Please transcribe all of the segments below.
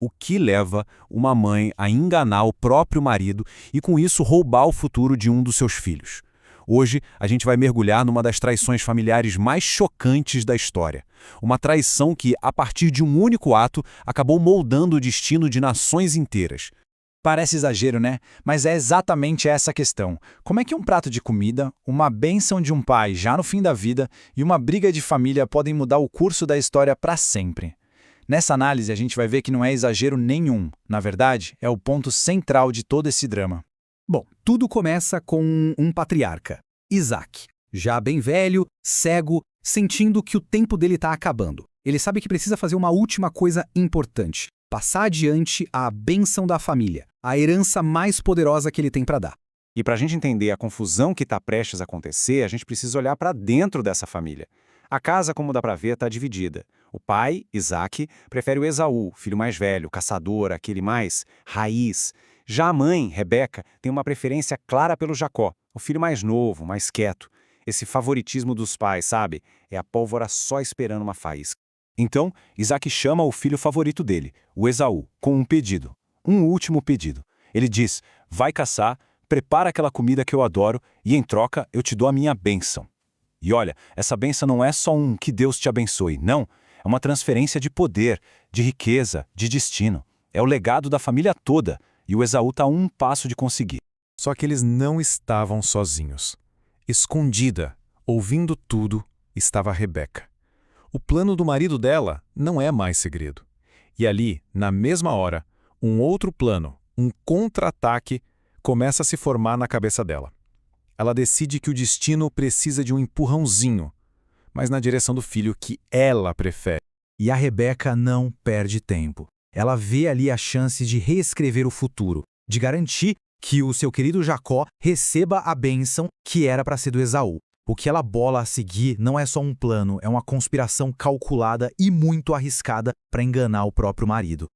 O que leva uma mãe a enganar o próprio marido e, com isso, roubar o futuro de um dos seus filhos? Hoje, a gente vai mergulhar numa das traições familiares mais chocantes da história. Uma traição que, a partir de um único ato, acabou moldando o destino de nações inteiras. Parece exagero, né? Mas é exatamente essa a questão. Como é que um prato de comida, uma bênção de um pai já no fim da vida e uma briga de família podem mudar o curso da história para sempre? Nessa análise, a gente vai ver que não é exagero nenhum. Na verdade, é o ponto central de todo esse drama. Bom, tudo começa com um patriarca, Isaac, já bem velho, cego, sentindo que o tempo dele está acabando. Ele sabe que precisa fazer uma última coisa importante: passar adiante a bênção da família, a herança mais poderosa que ele tem para dar. E para a gente entender a confusão que está prestes a acontecer, a gente precisa olhar para dentro dessa família. A casa, como dá para ver, está dividida. O pai, Isaac, prefere o Esaú, filho mais velho, caçador, aquele mais raiz. Já a mãe, Rebeca, tem uma preferência clara pelo Jacó, o filho mais novo, mais quieto. Esse favoritismo dos pais, sabe? É a pólvora só esperando uma faísca. Então, Isaac chama o filho favorito dele, o Esaú, com um pedido. Um último pedido. Ele diz: vai caçar, prepara aquela comida que eu adoro e, em troca, eu te dou a minha bênção. E olha, essa bênção não é só um que Deus te abençoe, não. É uma transferência de poder, de riqueza, de destino. É o legado da família toda, e o Esaú está a um passo de conseguir. Só que eles não estavam sozinhos. Escondida, ouvindo tudo, estava Rebeca. O plano do marido dela não é mais segredo. E ali, na mesma hora, um outro plano, um contra-ataque, começa a se formar na cabeça dela. Ela decide que o destino precisa de um empurrãozinho, mas na direção do filho que ela prefere. E a Rebeca não perde tempo. Ela vê ali a chance de reescrever o futuro, de garantir que o seu querido Jacó receba a bênção que era para ser do Esaú. O que ela bola a seguir não é só um plano, é uma conspiração calculada e muito arriscada para enganar o próprio marido.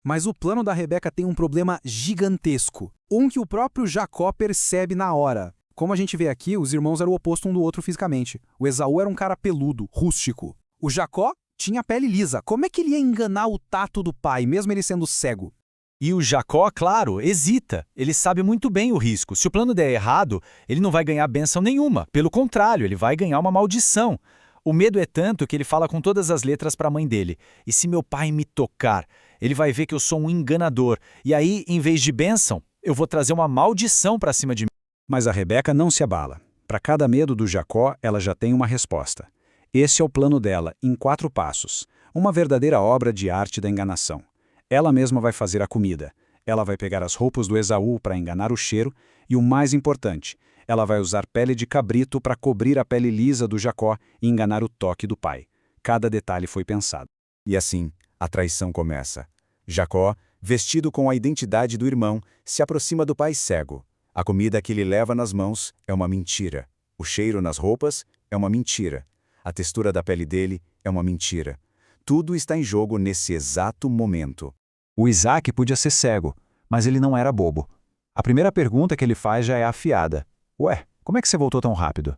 Mas o plano da Rebeca tem um problema gigantesco, um que o próprio Jacó percebe na hora. Como a gente vê aqui, os irmãos eram o oposto um do outro fisicamente. O Esaú era um cara peludo, rústico. O Jacó tinha pele lisa. Como é que ele ia enganar o tato do pai, mesmo ele sendo cego? E o Jacó, claro, hesita. Ele sabe muito bem o risco. Se o plano der errado, ele não vai ganhar bênção nenhuma. Pelo contrário, ele vai ganhar uma maldição. O medo é tanto que ele fala com todas as letras para a mãe dele: e se meu pai me tocar, ele vai ver que eu sou um enganador. E aí, em vez de bênção, eu vou trazer uma maldição para cima de mim. Mas a Rebeca não se abala. Para cada medo do Jacó, ela já tem uma resposta. Esse é o plano dela, em 4 passos. Uma verdadeira obra de arte da enganação. Ela mesma vai fazer a comida. Ela vai pegar as roupas do Esaú para enganar o cheiro. E o mais importante, ela vai usar pele de cabrito para cobrir a pele lisa do Jacó e enganar o toque do pai. Cada detalhe foi pensado. E assim, a traição começa. Jacó, vestido com a identidade do irmão, se aproxima do pai cego. A comida que ele leva nas mãos é uma mentira. O cheiro nas roupas é uma mentira. A textura da pele dele é uma mentira. Tudo está em jogo nesse exato momento. O Isaac podia ser cego, mas ele não era bobo. A primeira pergunta que ele faz já é afiada. Ué, como é que você voltou tão rápido?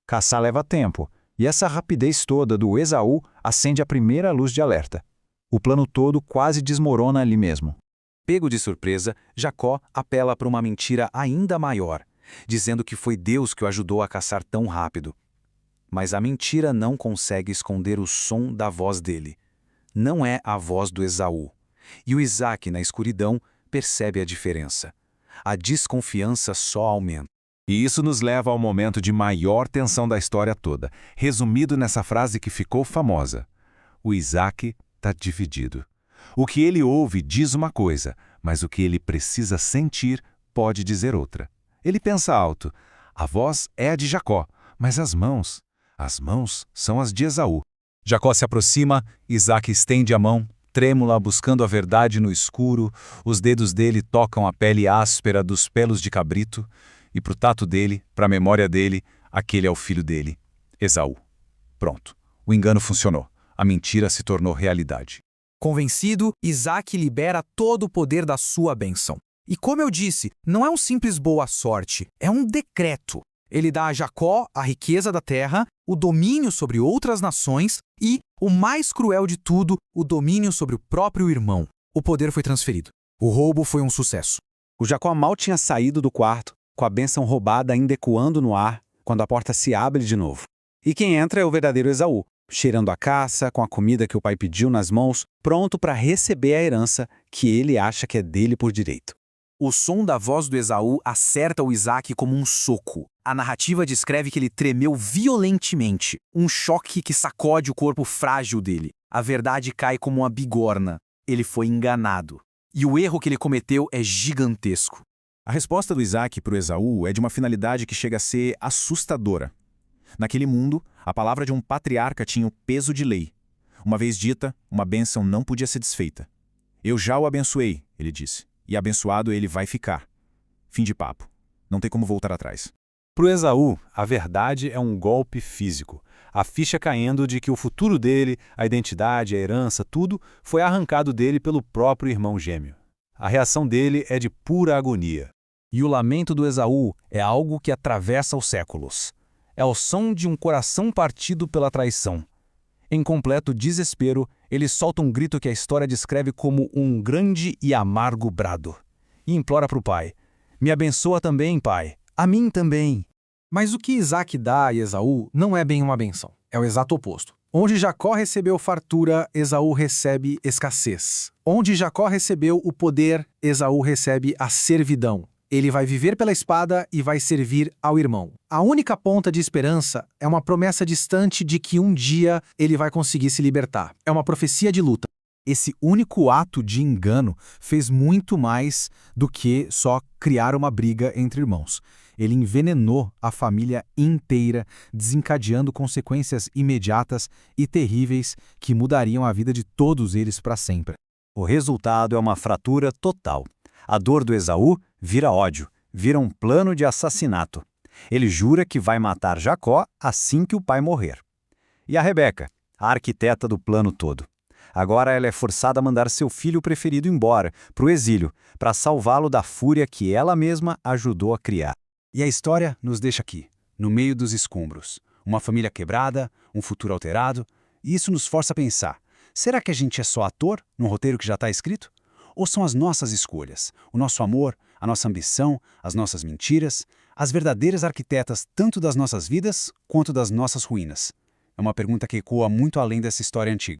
Caçar leva tempo, e essa rapidez toda do Esaú acende a primeira luz de alerta. O plano todo quase desmorona ali mesmo. Pego de surpresa, Jacó apela para uma mentira ainda maior, dizendo que foi Deus que o ajudou a caçar tão rápido. Mas a mentira não consegue esconder o som da voz dele. Não é a voz do Esaú. E o Isaac, na escuridão, percebe a diferença. A desconfiança só aumenta. E isso nos leva ao momento de maior tensão da história toda, resumido nessa frase que ficou famosa: o Isaac está dividido. O que ele ouve diz uma coisa, mas o que ele precisa sentir pode dizer outra. Ele pensa alto: a voz é a de Jacó, mas as mãos são as de Esaú. Jacó se aproxima, Isaac estende a mão, trêmula, buscando a verdade no escuro. Os dedos dele tocam a pele áspera dos pelos de cabrito, e para o tato dele, para a memória dele, aquele é o filho dele, Esaú. Pronto, o engano funcionou. A mentira se tornou realidade. Convencido, Isaac libera todo o poder da sua bênção. E como eu disse, não é um simples boa sorte, é um decreto. Ele dá a Jacó a riqueza da terra, o domínio sobre outras nações e, o mais cruel de tudo, o domínio sobre o próprio irmão. O poder foi transferido. O roubo foi um sucesso. O Jacó mal tinha saído do quarto, com a bênção roubada ainda ecoando no ar, quando a porta se abre de novo. E quem entra é o verdadeiro Esaú, cheirando a caça, com a comida que o pai pediu nas mãos, pronto para receber a herança que ele acha que é dele por direito. O som da voz do Esaú acerta o Isaque como um soco. A narrativa descreve que ele tremeu violentamente, um choque que sacode o corpo frágil dele. A verdade cai como uma bigorna. Ele foi enganado. E o erro que ele cometeu é gigantesco. A resposta do Isaque para o Esaú é de uma finalidade que chega a ser assustadora. Naquele mundo, a palavra de um patriarca tinha o peso de lei. Uma vez dita, uma bênção não podia ser desfeita. Eu já o abençoei, ele disse, e abençoado ele vai ficar. Fim de papo. Não tem como voltar atrás. Para o Esaú, a verdade é um golpe físico. A ficha caindo de que o futuro dele, a identidade, a herança, tudo, foi arrancado dele pelo próprio irmão gêmeo. A reação dele é de pura agonia. E o lamento do Esaú é algo que atravessa os séculos. É o som de um coração partido pela traição. Em completo desespero, ele solta um grito que a história descreve como um grande e amargo brado. E implora para o pai: "Me abençoa também, pai. A mim também." Mas o que Isaque dá a Esaú não é bem uma benção. É o exato oposto. Onde Jacó recebeu fartura, Esaú recebe escassez. Onde Jacó recebeu o poder, Esaú recebe a servidão. Ele vai viver pela espada e vai servir ao irmão. A única ponta de esperança é uma promessa distante de que um dia ele vai conseguir se libertar. É uma profecia de luta. Esse único ato de engano fez muito mais do que só criar uma briga entre irmãos. Ele envenenou a família inteira, desencadeando consequências imediatas e terríveis que mudariam a vida de todos eles para sempre. O resultado é uma fratura total. A dor do Esaú vira ódio, vira um plano de assassinato. Ele jura que vai matar Jacó assim que o pai morrer. E a Rebeca, a arquiteta do plano todo. Agora ela é forçada a mandar seu filho preferido embora, para o exílio, para salvá-lo da fúria que ela mesma ajudou a criar. E a história nos deixa aqui, no meio dos escombros. Uma família quebrada, um futuro alterado, e isso nos força a pensar: será que a gente é só ator num roteiro que já está escrito? Ou são as nossas escolhas, o nosso amor, a nossa ambição, as nossas mentiras, as verdadeiras arquitetas tanto das nossas vidas quanto das nossas ruínas? É uma pergunta que ecoa muito além dessa história antiga.